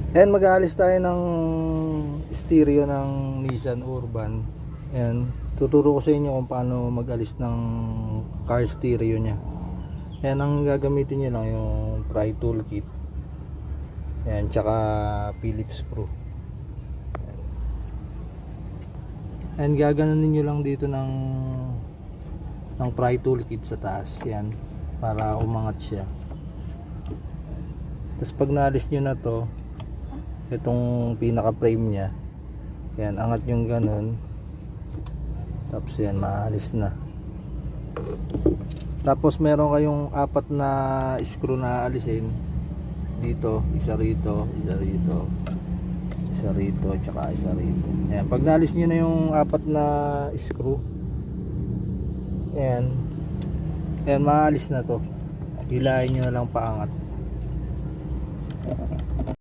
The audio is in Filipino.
Ayan, mag-aalis tayo ng stereo ng Nissan Urban. Ayan, tuturo ko sa inyo kung paano mag-alis ng car stereo nya. Ayan, ang gagamitin nyo lang yung pry toolkit. Ayan, tsaka Phillips screw. Ayan, gaganunin nyo lang dito ng pry toolkit sa taas. Ayan, para umangat siya. Tapos pag naalis nyo na to, itong pinaka frame nya, yan, angat yung ganun, tapos yan, maalis na. Tapos meron kayong apat na screw na alisin dito, isa rito, isa rito, isa rito, tsaka isa rito. Ayan, pag naalis nyo na yung apat na screw, ayan, ayan, maalis na to. Hilahin nyo na lang paangat.